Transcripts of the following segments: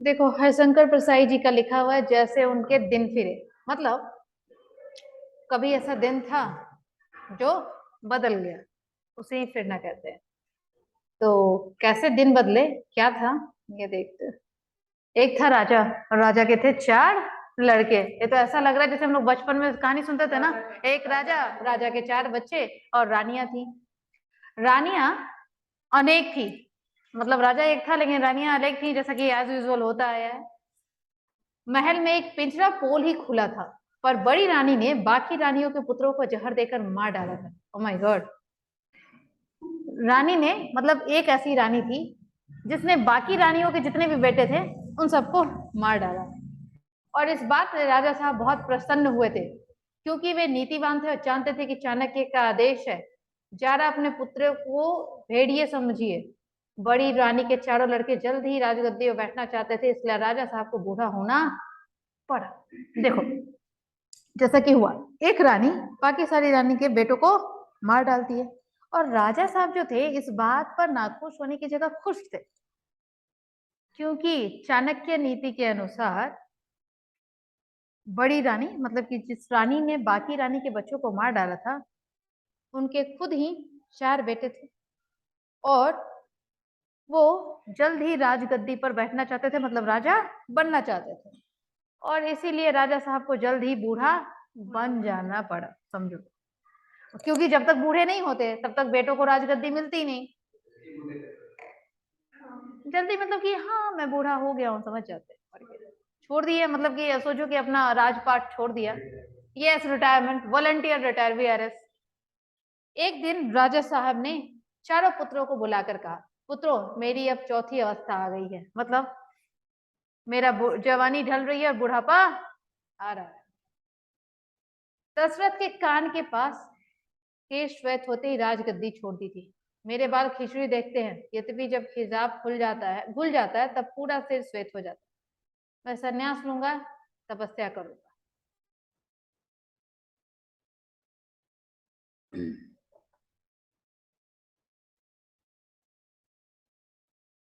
देखो हरिशंकर प्रसाई जी का लिखा हुआ है जैसे उनके दिन फिरे, मतलब कभी ऐसा दिन था जो बदल गया, उसे ही फिरना कहते हैं। तो कैसे दिन बदले, क्या था ये देखते हैं। एक था राजा, और राजा के थे चार लड़के। ये तो ऐसा लग रहा है जैसे हम लोग बचपन में कहानी सुनते थे ना, एक राजा, राजा के चार बच्चे और रानियां थी। रानियां अनेक थी, मतलब राजा एक था लेकिन रानियां अनेक थी, जैसा कि एज यूजुअल होता आया है। महल में एक पिंजरा पोल ही खुला था, पर बड़ी रानी ने बाकी रानियों के पुत्रों को जहर देकर मार डाला था। Oh my God. रानी ने, मतलब एक ऐसी रानी थी जिसने बाकी रानियों के जितने भी बेटे थे उन सबको मार डाला। और इस बात से राजा साहब बहुत प्रसन्न हुए थे, क्योंकि वे नीतिवान थे और जानते थे कि चाणक्य का आदेश है, जरा अपने पुत्र को भेड़िए समझिए। बड़ी रानी के चारों लड़के जल्द ही राजगद्दी पर बैठना चाहते थे, इसलिए राजा साहब को बूढ़ा होना पड़ा। देखो जैसा कि हुआ, एक रानी बाकी सारी रानी के बेटों को मार डालती है, और राजा साहब जो थे इस बात पर नाखुश होने की जगह खुश थे, क्योंकि चाणक्य नीति के अनुसार बड़ी रानी, मतलब कि जिस रानी ने बाकी रानी के बच्चों को मार डाला था, उनके खुद ही चार बेटे थे, और वो जल्द ही राजगद्दी पर बैठना चाहते थे, मतलब राजा बनना चाहते थे। और इसीलिए राजा साहब को जल्द ही बूढ़ा बन जाना पड़ा, समझो। क्योंकि जब तक बूढ़े नहीं होते तब तक बेटों को राजगद्दी मिलती नहीं। जल्दी मतलब कि हाँ मैं बूढ़ा हो गया हूँ, समझ जाते, छोड़ दिया, मतलब कि सोचो कि अपना राजपाट छोड़ दिया। Yes, retirement, volunteer retire VRS. एक दिन राजा साहब ने चारों पुत्रों को बुलाकर कहा, पुत्रों मेरी अब चौथी अवस्था आ गई है, मतलब मेरा जवानी ढल रही है और बुढ़ापा आ रहा है। दशरथ के कान के पास केश श्वेत होते ही राजगद्दी छोड़ दी थी। मेरे बाल खिचड़ी देखते हैं, यद्यपि जब हिजाब खुल जाता है तब पूरा सिर श्वेत हो जाता है। मैं संन्यास लूंगा, तपस्या करूंगा।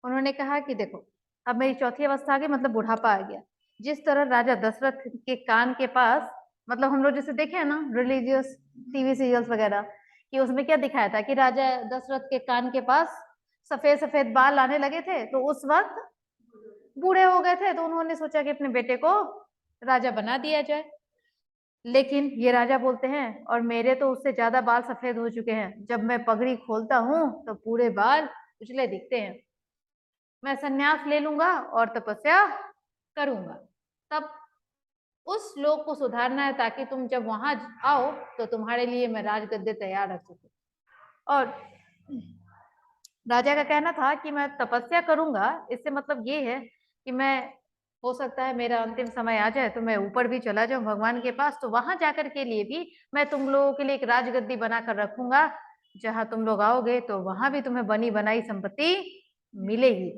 उन्होंने कहा कि देखो अब मेरी चौथी अवस्था आ गई, मतलब बुढ़ापा आ गया। जिस तरह राजा दशरथ के कान के पास, मतलब हम लोग जैसे देखे हैं ना रिलीजियस टीवी सीरियल्स वगैरह, कि उसमें क्या दिखाया था कि राजा दशरथ के कान के पास सफेद सफेद बाल आने लगे थे, तो उस वक्त बूढ़े हो गए थे, तो उन्होंने सोचा कि अपने बेटे को राजा बना दिया जाए। लेकिन ये राजा बोलते हैं और मेरे तो उससे ज्यादा बाल सफेद हो चुके हैं, जब मैं पगड़ी खोलता हूँ तो पूरे बाल उजले दिखते हैं। मैं संन्यास ले लूंगा और तपस्या करूंगा। तब उस लोग को सुधारना है ताकि तुम जब वहां आओ तो तुम्हारे लिए मैं राजगद्दे तैयार रख सकूं। और राजा का कहना था कि मैं तपस्या करूंगा, इससे मतलब ये है कि मैं, हो सकता है मेरा अंतिम समय आ जाए तो मैं ऊपर भी चला जाऊं भगवान के पास, तो वहां जाकर के लिए भी मैं तुम लोगों के लिए एक राजगद्दी बनाकर रखूंगा। जहां तुम लोग आओगे तो वहां भी तुम्हें बनी बनाई संपत्ति मिलेगी।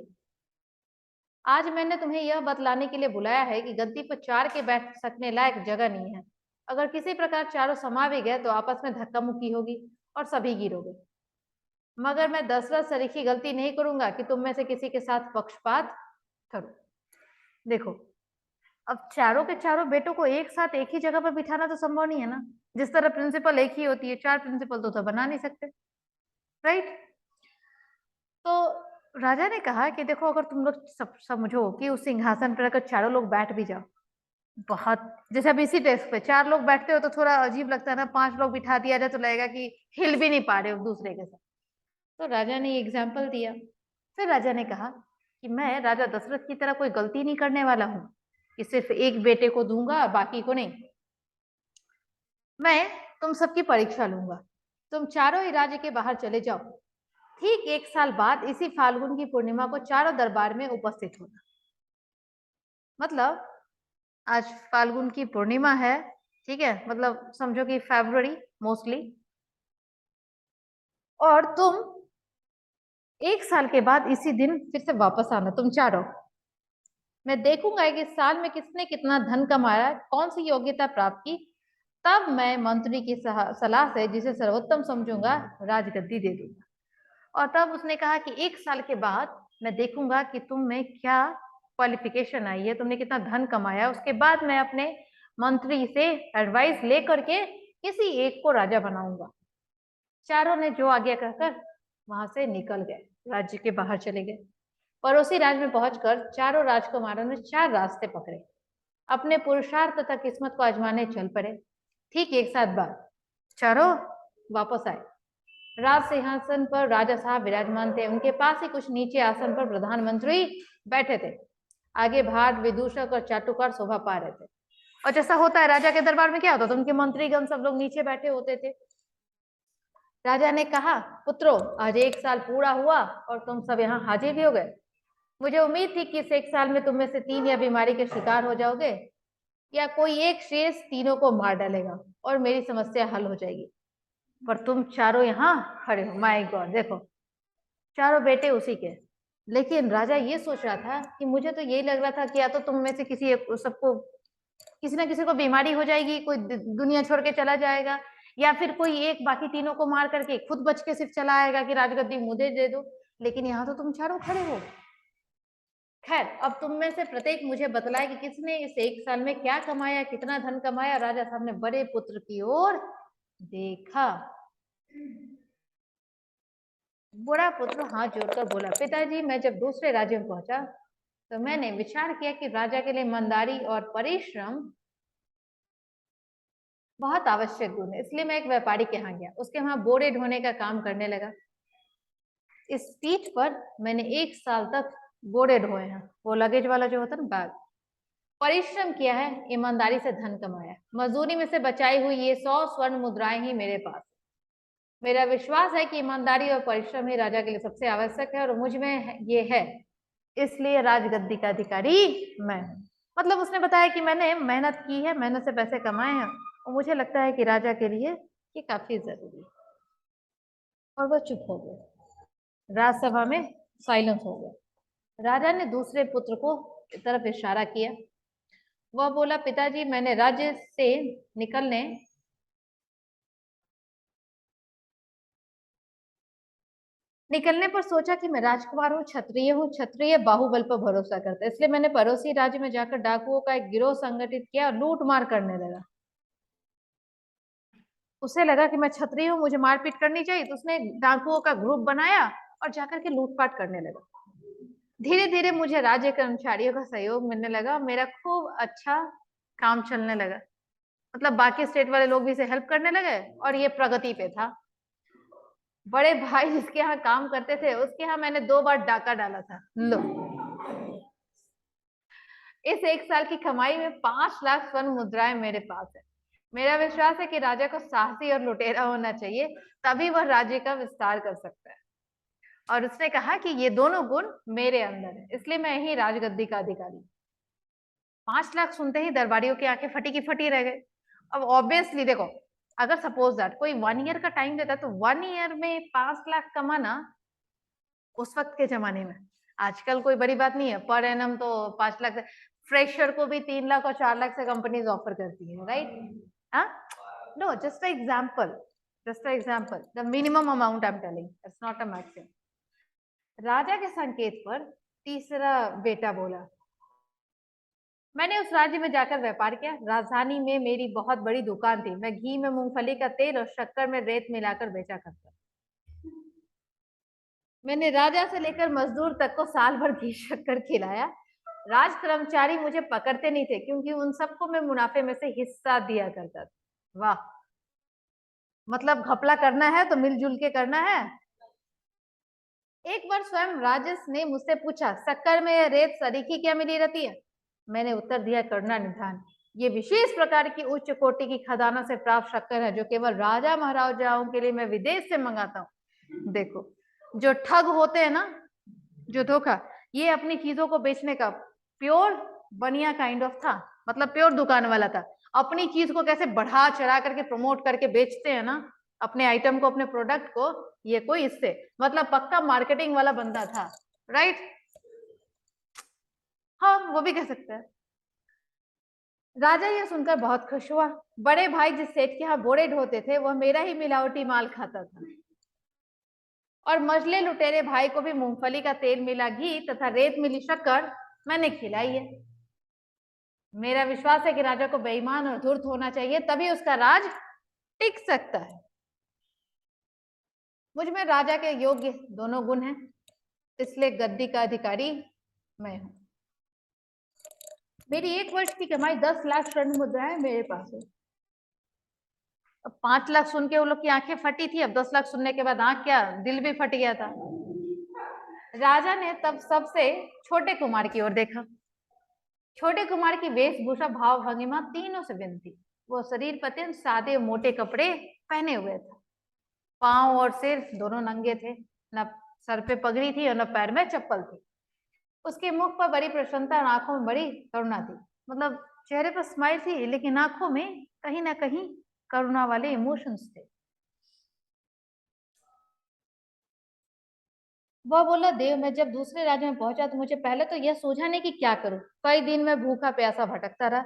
आज मैंने तुम्हें यह बतलाने के लिए बुलाया है कि गद्दी पर चार के बैठ सकने लायक जगह नहीं है। अगर किसी प्रकार चारों समा भी गए तो आपस में धक्का मुक्की होगी और सभी गिरोगे। मगर मैं दशरथ सरीखी गलती नहीं करूंगा कि तुम में से किसी के साथ पक्षपात करूं। देखो अब चारों के चारों बेटों को एक साथ एक ही जगह पर बिठाना तो संभव नहीं है ना। जिस तरह प्रिंसिपल एक ही होती है, चार प्रिंसिपल तो बना नहीं सकते, राइट। तो राजा ने कहा कि देखो अगर तुम लोग सब समझो कि उस सिंहासन पर अगर चारों लोग बैठ भी जाओ, बहुत, जैसे अब इसी डेस्क पे चार लोग बैठते हो तो थोड़ा अजीब लगता है ना, पांच लोग बिठा दिया जाए तो लगेगा कि हिल भी नहीं पा रहे हो दूसरे के साथ। तो राजा ने एग्जाम्पल दिया। फिर राजा ने कहा कि मैं राजा दशरथ की तरह कोई गलती नहीं करने वाला हूं कि सिर्फ एक बेटे को दूंगा बाकी को नहीं। मैं तुम सबकी परीक्षा लूंगा। तुम चारों ही राज्य के बाहर चले जाओ। ठीक एक साल बाद इसी फाल्गुन की पूर्णिमा को चारों दरबार में उपस्थित होना। मतलब आज फाल्गुन की पूर्णिमा है, ठीक है, मतलब समझो कि फरवरी मोस्टली, और तुम एक साल के बाद इसी दिन फिर से वापस आना तुम चारों। मैं देखूंगा कि इस साल में किसने कितना धन कमाया, कौन सी योग्यता प्राप्त की, तब मैं मंत्री की सलाह से जिसे सर्वोत्तम समझूंगा राजगद्दी दे दूंगा। और तब उसने कहा कि एक साल के बाद मैं देखूंगा कि तुम में क्या क्वालिफिकेशन आई है, तुमने कितना धन कमाया, उसके बाद मैं अपने मंत्री से एडवाइस ले करके किसी एक को राजा बनाऊंगा। चारों ने जो आज्ञा कहकर वहां से निकल गए, राज्य के बाहर चले गए। पड़ोसी राज्य में पहुंचकर चारों राजकुमारों ने 4 रास्ते पकड़े, अपने पुरुषार्थ तथा किस्मत को आजमाने चल पड़े। ठीक एक साथ बाद चारों वापस आए। राज सिंहासन पर राजा साहब विराजमान थे, उनके पास ही कुछ नीचे आसन पर प्रधानमंत्री बैठे थे। आगे भाट, विदूषक और चाटुकार शोभा पा रहे थे। और जैसा होता है राजा के दरबार में क्या होता था, उनके मंत्रीगण सब लोग नीचे बैठे होते थे। राजा ने कहा, पुत्रों, आज 1 साल पूरा हुआ और तुम सब यहाँ हाजिर भी हो गए। मुझे उम्मीद थी कि इस 1 साल में तुम में से 3 या बीमारी के शिकार हो जाओगे या कोई एक शेष तीनों को मार डालेगा और मेरी समस्या हल हो जाएगी, पर तुम चारों यहाँ खड़े हो। माय गॉड, देखो चारों बेटे उसी के। लेकिन राजा ये सोच रहा था कि मुझे तो यही लग रहा था कि या तो तुम में से किसी सबको किसी ना किसी को बीमारी हो जाएगी, कोई दुनिया छोड़ के चला जाएगा, या फिर कोई एक बाकी तीनों को मार करके खुद बच के सिर्फ चला आएगा कि राजगद्दी मुझे दे दो। लेकिन यहाँ तो तुम चारों खड़े हो। खैर, अब तुम में से प्रत्येक मुझे बतलाए कि किसने इस 1 साल में क्या कमाया, कितना धन कमाया। राजा साहब ने बड़े पुत्र की ओर देखा। बड़ा पुत्र हाथ जोड़कर बोला, पिताजी, मैं जब दूसरे राज्य में पहुंचा तो मैंने विचार किया कि राजा के लिए ईमानदारी और परिश्रम बहुत आवश्यक गुण है, इसलिए मैं एक व्यापारी के यहाँ गया, उसके वहां बोरे ढोने का काम करने लगा। इस पीठ पर मैंने 1 साल तक बोरे ढोए हैं, वो लगेज वाला जो होता है ना, बैग। परिश्रम किया है, ईमानदारी से धन कमाया, मजदूरी में से बचाई हुई ये 100 स्वर्ण मुद्राएं ही मेरे पास। मेरा विश्वास है कि ईमानदारी और परिश्रम ही राजा के लिए सबसे आवश्यक है और मुझ में ये है, इसलिए राजगद्दी का अधिकारी मैं हूं। मतलब उसने बताया कि मैंने मेहनत की है, मेहनत से पैसे कमाए हैं और मुझे लगता है कि राजा के लिए ये काफी जरूरी है। और वह चुप हो गया। राजसभा में साइलेंस हो गया। राजा ने दूसरे पुत्र को तरफ इशारा किया। वह बोला, पिताजी, मैंने राज्य से निकलने पर सोचा कि मैं राजकुमार हूँ, क्षत्रिय बाहुबल पर भरोसा करता है, इसलिए मैंने पड़ोसी राज्य में जाकर डाकुओं का एक गिरोह संगठित किया और लूट मार करने लगा। उसे लगा कि मैं क्षत्रिय हूँ, मुझे मारपीट करनी चाहिए, तो उसने डाकुओं का ग्रुप बनाया और जाकर के लूटपाट करने लगा। धीरे धीरे मुझे राज्य कर्मचारियों का सहयोग मिलने लगा, मेरा खूब अच्छा काम चलने लगा। मतलब बाकी स्टेट वाले लोग भी इसे हेल्प करने लगे और ये प्रगति पे था। बड़े भाई जिसके यहाँ काम करते थे, उसके यहाँ मैंने 2 बार डाका डाला था। लो, इस 1 साल की कमाई में 5 लाख स्वर्ण मुद्राएं मेरे पास है। मेरा विश्वास है कि राजा को साहसी और लुटेरा होना चाहिए, तभी वह राज्य का विस्तार कर सकता है। और उसने कहा कि ये दोनों गुण मेरे अंदर है, इसलिए मैं ही राजगद्दी का अधिकारी। 5 लाख सुनते ही दरबारियों की आंखें फटी की फटी रह गई। अब ऑब्वियसली देखो, अगर सपोज दैट कोई 1 ईयर का टाइम देता तो 1 ईयर में 5 लाख कमाना उस वक्त के जमाने में, आजकल कोई बड़ी बात नहीं है। पर एनम तो 5 लाख, फ्रेशर को भी 3 लाख और 4 लाख से कंपनीज ऑफर करती है, राइट? हाँ, no, just a example, the minimum amount I am telling, it's not a maximum. राजा के संकेत पर तीसरा बेटा बोला, मैंने उस राज्य में जाकर व्यापार किया। राजधानी में मेरी बहुत बड़ी दुकान थी, मैं घी में मूंगफली का तेल और शक्कर में रेत मिलाकर बेचा करता। मैंने राजा से लेकर मजदूर तक को साल भर घी शक्कर खिलाया। राज कर्मचारी मुझे पकड़ते नहीं थे क्योंकि उन सबको मैं मुनाफे में से हिस्सा दिया करता था। वाह, मतलब घपला करना है तो मिलजुल के करना है। एक बार स्वयं राजस ने मुझसे पूछा, शक्कर में रेत सरीखी क्या मिली रहती है? मैंने उत्तर दिया, करना निधान, ये विशेष प्रकार की उच्च कोटि की खदानों से प्राप्त शक्कर है जो केवल राजा महाराजाओं के लिए मैं विदेश से मंगाता हूँ। देखो, जो ठग होते हैं ना, जो धोखा, ये अपनी चीजों को बेचने का प्योर बनिया काइंड ऑफ था, मतलब प्योर दुकान वाला था। अपनी चीज को कैसे बढ़ा चढ़ा करके प्रमोट करके बेचते हैं ना, अपने आइटम को, अपने प्रोडक्ट को, ये कोई इससे मतलब पक्का मार्केटिंग वाला बंदा था, राइट? हाँ, वो भी कह सकते हैं। राजा ये सुनकर बहुत खुश हुआ। बड़े भाई जिस सेठ के यहाँ बोरे ढोते थे, वह मेरा ही मिलावटी माल खाता था और मझले लुटेरे भाई को भी मूंगफली का तेल मिला घी तथा रेत मिली शक्कर मैंने खिलाई है। मेरा विश्वास है कि राजा को बेईमान और धूर्त होना चाहिए, तभी उसका राज टिक सकता है। मुझ में राजा के योग्य दोनों गुण हैं, इसलिए गद्दी का अधिकारी मैं हूं। मेरी 1 वर्ष की कमाई 10 लाख स्वर्ण मुद्राएं मेरे पास है। अब 5 लाख सुन के वो लोग की आंखें फटी थी, अब 10 लाख सुनने के बाद आंख क्या, दिल भी फट गया था। राजा ने तब सबसे छोटे कुमार की ओर देखा। छोटे कुमार की वेशभूषा, भाव भंगिमा तीनों से भिन्न थी। वो शरीर पर अत्यंत सादे मोटे कपड़े पहने हुए थे। पांव और सिर दोनों नंगे थे, न सर पे पगड़ी थी और न पैर में चप्पल थी। उसके मुख पर बड़ी प्रसन्नता और आंखों में बड़ी करुणा थी। मतलब चेहरे पर स्माइल थी, लेकिन आंखों में कहीं ना कहीं करुणा वाले इमोशंस थे। वह बोला, देव, मैं जब दूसरे राज्य में पहुंचा तो मुझे पहले तो यह सूझा नहीं कि क्या करूं। कई दिन मैं भूखा प्यासा भटकता रहा।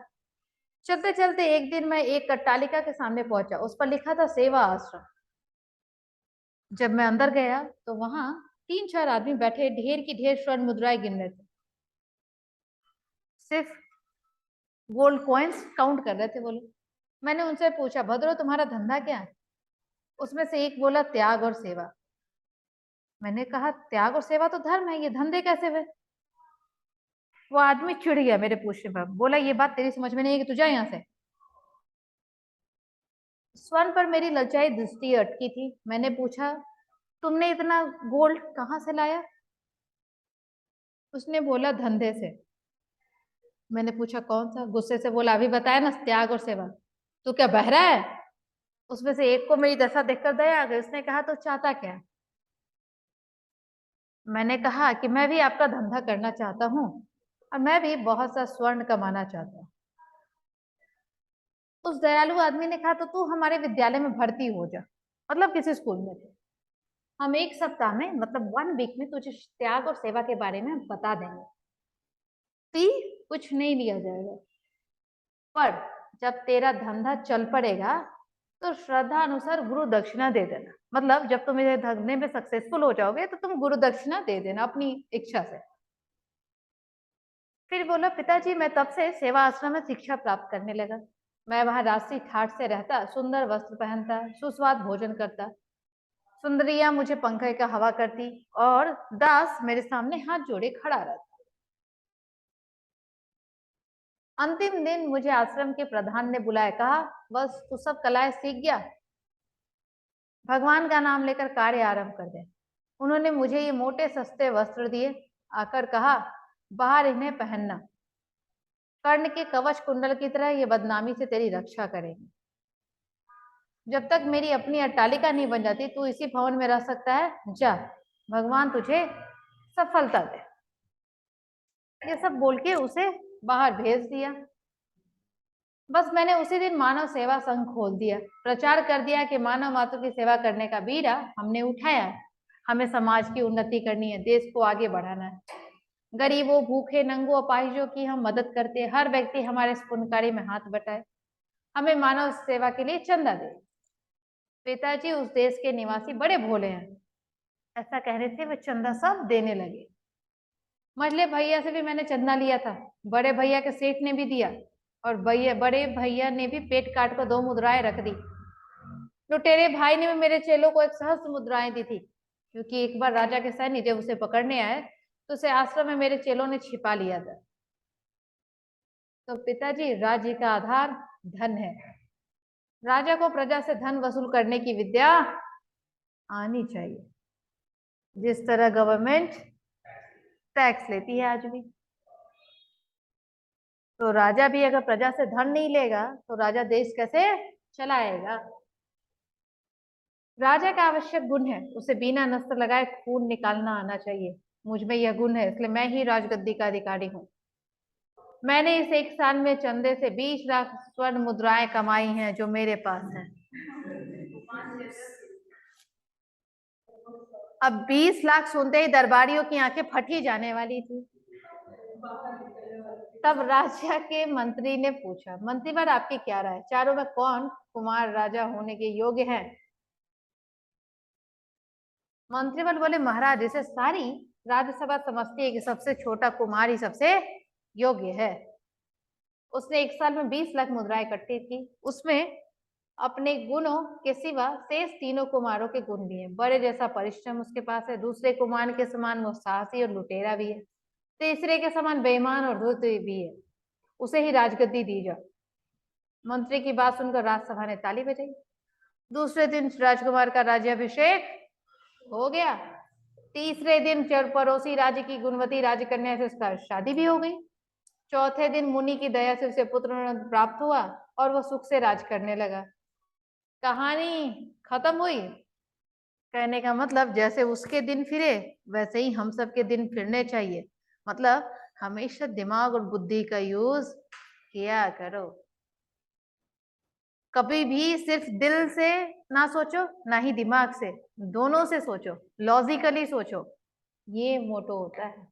चलते चलते एक दिन मैं एक अट्टालिका के सामने पहुंचा, उस पर लिखा था सेवा आश्रम। जब मैं अंदर गया तो वहां 3-4 आदमी बैठे ढेर की ढेर स्वर्ण मुद्राएं गिन रहे थे। सिर्फ गोल्ड कॉइन्स काउंट कर रहे थे वो लोग। मैंने उनसे पूछा, भद्रो, तुम्हारा धंधा क्या है? उसमें से एक बोला, त्याग और सेवा। मैंने कहा, त्याग और सेवा तो धर्म है, ये धंधे कैसे हुए? वो आदमी चिढ़ गया मेरे पूछने पर, बोला, ये बात तेरी समझ में नहीं है कि तू जा यहाँ से। स्वर्ण पर मेरी ललचाई दृष्टि अटकी थी। मैंने पूछा, तुमने इतना गोल्ड कहाँ से लाया? उसने बोला, धंधे से। मैंने पूछा, कौन सा? गुस्से से बोला, अभी बताया ना, त्याग और सेवा। तू क्या बहरा है? उसमें से एक को मेरी दशा देखकर दया आ गई। उसने कहा, तो चाहता क्या? मैंने कहा कि मैं भी आपका धंधा करना चाहता हूँ और मैं भी बहुत सा स्वर्ण कमाना चाहता हूँ। उस दयालु आदमी ने कहा, तो तू हमारे विद्यालय में भर्ती हो जा, मतलब किसी स्कूल में। हम 1 सप्ताह में, मतलब 1 वीक में तुझे त्याग और सेवा के बारे में बता देंगे। फी कुछ नहीं लिया जाएगा, पर जब तेरा धंधा चल पड़ेगा तो श्रद्धा अनुसार गुरु दक्षिणा दे देना। मतलब जब तुम मेरे धंधे में सक्सेसफुल हो जाओगे तो तुम गुरु दक्षिणा दे देना अपनी इच्छा से। फिर बोला, पिताजी, मैं तब से सेवा आश्रम में शिक्षा प्राप्त करने लगा। मैं वहां राशि ठाठ से रहता, सुंदर वस्त्र पहनता, सुस्वाद भोजन करता। सुंदरियां मुझे पंखे का हवा करती और दास मेरे सामने हाथ जोड़े खड़ा रहता। अंतिम दिन मुझे आश्रम के प्रधान ने बुलाया, कहा, बस तू सब कलाएं सीख गया, भगवान का नाम लेकर कार्य आरंभ कर दे। उन्होंने मुझे ये मोटे सस्ते वस्त्र दिए, आकर कहा, बाहर इन्हें पहनना। कर्ण के कवच कुंडल की तरह ये बदनामी से तेरी रक्षा करेंगे। जब तक मेरी अपनी अट्टालिका नहीं बन जाती तू इसी भवन में रह सकता है। जा, भगवान तुझे सफलता दे। ये सब बोल के उसे बाहर भेज दिया। बस मैंने उसी दिन मानव सेवा संघ खोल दिया, प्रचार कर दिया कि मानव मात्र की सेवा करने का बीड़ा हमने उठाया है। हमें समाज की उन्नति करनी है, देश को आगे बढ़ाना है। गरीबों, भूखे, नंगों, अपाहिजों की हम मदद करते हैं। हर व्यक्ति हमारे इस पुण्य कार्य में हाथ बटाए, हमें मानव सेवा के लिए चंदा दे। पिताजी, उस देश के निवासी बड़े भोले हैं। ऐसा कहने से वे चंदा सब देने लगे। मझले भैया से भी मैंने चंदा लिया था, बड़े भैया के सेठ ने भी दिया और बड़े भैया ने भी पेट काट कर 2 मुद्राएं रख दी। लुटेरे भाई ने भी मेरे चेलों को 1 सहस्त्र मुद्राएं दी थी, क्योंकि एक बार राजा के सैनिक जब उसे पकड़ने आए तो उसे आश्रम में मेरे चेलों ने छिपा लिया था। तो पिताजी, राज्य का आधार धन है। राजा को प्रजा से धन वसूल करने की विद्या आनी चाहिए, जिस तरह गवर्नमेंट टैक्स लेती है आज भी। तो राजा भी अगर प्रजा से धन नहीं लेगा तो राजा देश कैसे चलाएगा? राजा का आवश्यक गुण है, उसे बिना नस्त्र लगाए खून निकालना आना चाहिए। मुझ में यह गुण है, इसलिए मैं ही राजगद्दी का अधिकारी हूँ। मैंने इस 1 साल में चंदे से 20 लाख स्वर्ण मुद्राएं कमाई हैं, जो मेरे पास है। अब 20 लाख सुनते ही दरबारियों की आंखें फटी जाने वाली थी। तब राजा के मंत्री ने पूछा, मंत्रीवर, आपकी क्या राय? चारों में कौन कुमार राजा होने के योग्य है? मंत्रीवर बोले, महाराज, इसे सारी राज्यसभा समझती है कि सबसे छोटा कुमार ही सबसे योग्य है। उसने एक साल में 20 लाख मुद्राएं इकट्ठी की। उसमें अपने गुणों के सिवा शेष तीनों कुमारों के गुण भी हैं। बड़े जैसा परिश्रम उसके पास है, दूसरे कुमार के समान वो साहसी और लुटेरा भी है, तीसरे के समान बेईमान और धूर्त भी है। उसे ही राजगद्दी दी जाए। मंत्री की बात सुनकर राजसभा ने ताली बजाई। दूसरे दिन राजकुमार का राज्याभिषेक हो गया। तीसरे दिन पड़ोसी राज्य की गुणवती राजकन्या से उसका शादी भी हो गई। चौथे दिन मुनि की दया से उसे पुत्र प्राप्त हुआ और वह सुख से राज करने लगा। कहानी खत्म हुई। कहने का मतलब जैसे उसके दिन फिरे वैसे ही हम सब के दिन फिरने चाहिए। मतलब हमेशा दिमाग और बुद्धि का यूज किया करो। कभी भी सिर्फ दिल से ना सोचो, ना ही दिमाग से, दोनों से सोचो, लॉजिकली सोचो। ये मोटो होता है।